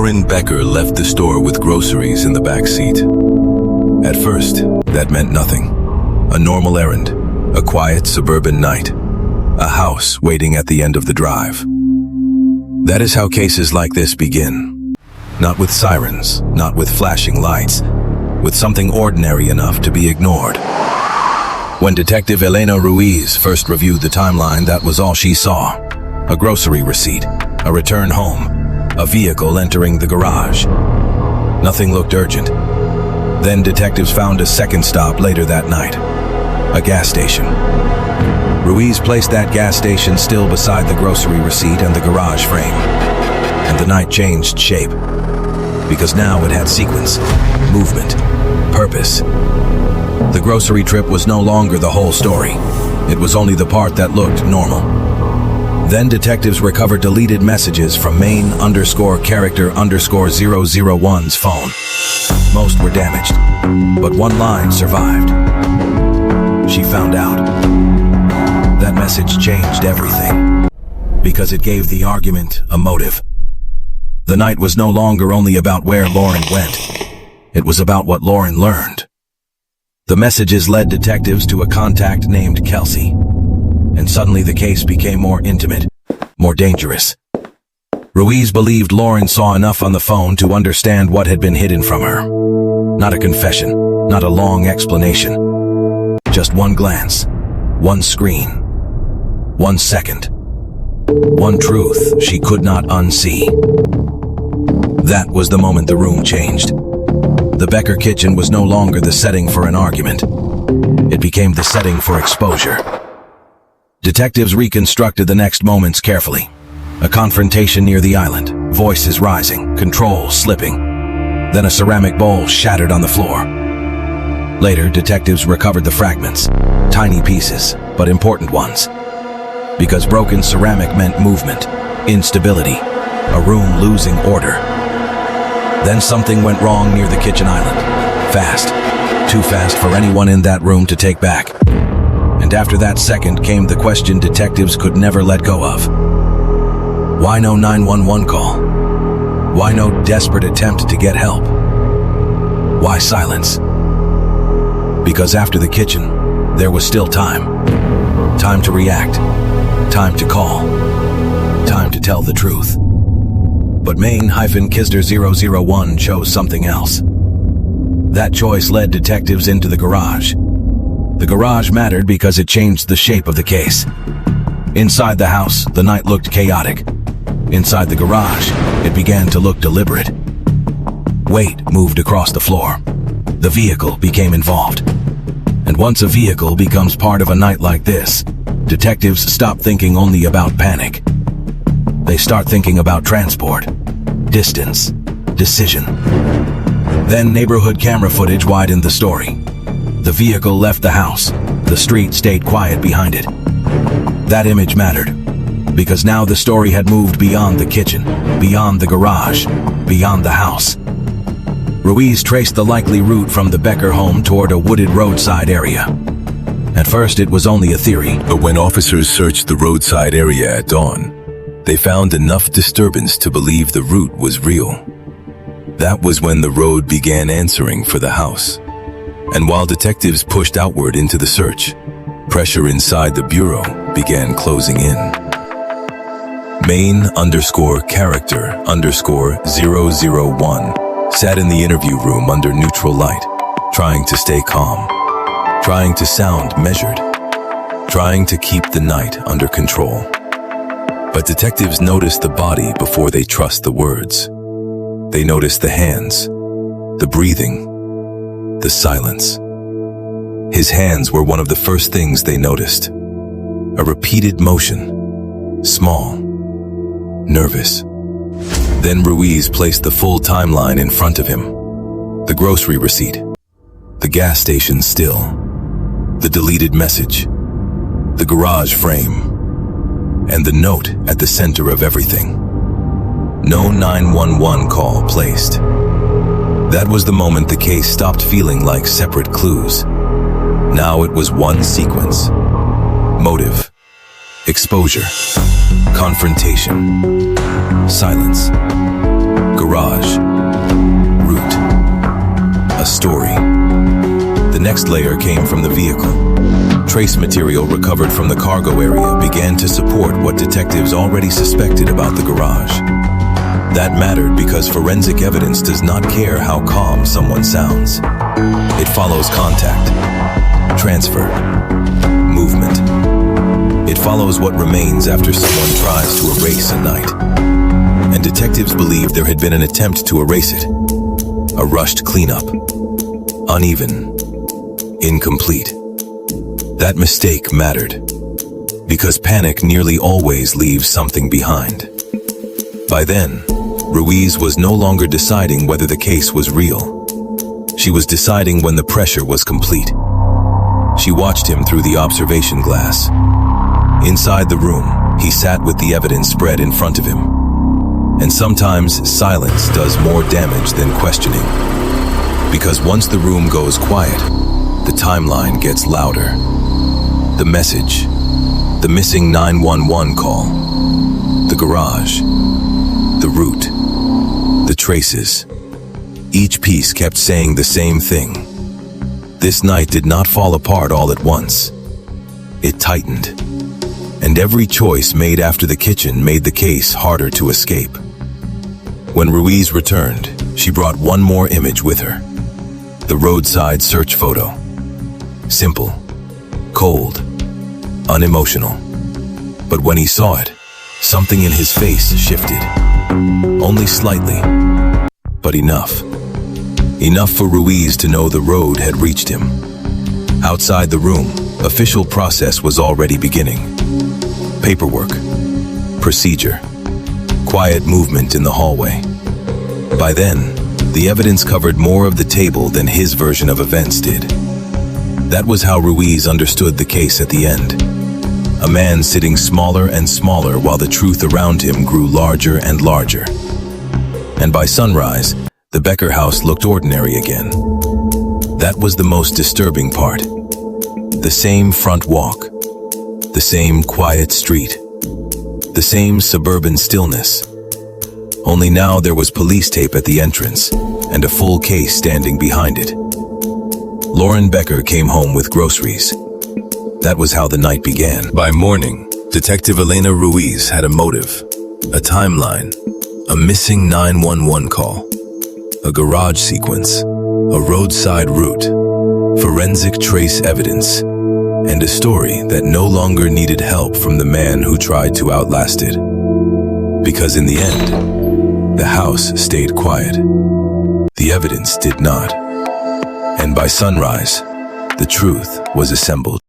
Lauren Becker left the store with groceries in the back seat. At first, that meant nothing. A normal errand, a quiet suburban night, a house waiting at the end of the drive. That is how cases like this begin. Not with sirens, not with flashing lights, with something ordinary enough to be ignored. When Detective Elena Ruiz first reviewed the timeline, that was all she saw. A grocery receipt, a return home, a vehicle entering the garage. Nothing looked urgent. Then detectives found a second stop later that night, a gas station. Ruiz placed that gas station still beside the grocery receipt and the garage frame. And the night changed shape, because now it had sequence, movement, purpose. The grocery trip was no longer the whole story. It was only the part that looked normal. Then detectives recovered deleted messages from main_character_001's phone. Most were damaged, but one line survived. She found out. That message changed everything, because it gave the argument a motive. The night was no longer only about where Lauren went. It was about what Lauren learned. The messages led detectives to a contact named Kelsey. And suddenly the case became more intimate, more dangerous. Ruiz believed Lauren saw enough on the phone to understand what had been hidden from her. Not a confession, not a long explanation. Just one glance, one screen, 1 second. One truth she could not unsee. That was the moment the room changed. The Becker kitchen was no longer the setting for an argument. It became the setting for exposure. Detectives reconstructed the next moments carefully. A confrontation near the island, voices rising, control slipping. Then a ceramic bowl shattered on the floor. Later, detectives recovered the fragments, tiny pieces, but important ones. Because broken ceramic meant movement, instability, a room losing order. Then something went wrong near the kitchen island. Fast. Too fast for anyone in that room to take back. And after that second came the question detectives could never let go of. Why no 911 call? Why no desperate attempt to get help? Why silence? Because after the kitchen, there was still time. Time to react. Time to call. Time to tell the truth. But Main-Kisder001 chose something else. That choice led detectives into the garage. The garage mattered because it changed the shape of the case. Inside the house, the night looked chaotic. Inside the garage, it began to look deliberate. Weight moved across the floor. The vehicle became involved. And once a vehicle becomes part of a night like this, detectives stop thinking only about panic. They start thinking about transport, distance, decision. Then neighborhood camera footage widened the story. The vehicle left the house. The street stayed quiet behind it. That image mattered, because now the story had moved beyond the kitchen, beyond the garage, beyond the house. Ruiz traced the likely route from the Becker home toward a wooded roadside area. At first, it was only a theory. But when officers searched the roadside area at dawn, they found enough disturbance to believe the route was real. That was when the road began answering for the house. And while detectives pushed outward into the search, pressure inside the bureau began closing in. Main_character_001 sat in the interview room under neutral light, trying to stay calm, trying to sound measured, trying to keep the night under control. But detectives noticed the body before they trust the words. They noticed the hands, the breathing, the silence. His hands were one of the first things they noticed. A repeated motion, small, nervous. Then Ruiz placed the full timeline in front of him. The grocery receipt, the gas station still, the deleted message, the garage frame, and the note at the center of everything. No 911 call placed. That was the moment the case stopped feeling like separate clues. Now it was one sequence. Motive, exposure, confrontation, silence, garage. garage. Route. A story. The next layer came from the vehicle. Trace material recovered from the cargo area began to support what detectives already suspected about the garage. That mattered because forensic evidence does not care how calm someone sounds. It follows contact, transfer, movement. It follows what remains after someone tries to erase a night. And detectives believed there had been an attempt to erase it. A rushed cleanup. Uneven. Incomplete. That mistake mattered, because panic nearly always leaves something behind. By then, Ruiz was no longer deciding whether the case was real. She was deciding when the pressure was complete. She watched him through the observation glass. Inside the room, he sat with the evidence spread in front of him. And sometimes silence does more damage than questioning. Because once the room goes quiet, the timeline gets louder. The message, the missing 911 call, the garage, the route, the traces. Each piece kept saying the same thing. This night did not fall apart all at once. It tightened. And every choice made after the kitchen made the case harder to escape. When Ruiz returned, she brought one more image with her. The roadside search photo. Simple, cold, unemotional. But when he saw it, something in his face shifted. Only slightly, but enough. Enough for Ruiz to know the road had reached him. Outside the room, official process was already beginning. Paperwork, procedure, quiet movement in the hallway. By then, the evidence covered more of the table than his version of events did. That was how Ruiz understood the case at the end. A man sitting smaller and smaller while the truth around him grew larger and larger. And by sunrise, the Becker house looked ordinary again. That was the most disturbing part. The same front walk, the same quiet street, the same suburban stillness. Only now there was police tape at the entrance and a full case standing behind it. Lauren Becker came home with groceries. That was how the night began. By morning, Detective Elena Ruiz had a motive, a timeline, a missing 911 call, a garage sequence, a roadside route, forensic trace evidence, and a story that no longer needed help from the man who tried to outlast it. Because in the end, the house stayed quiet. The evidence did not. And by sunrise, the truth was assembled.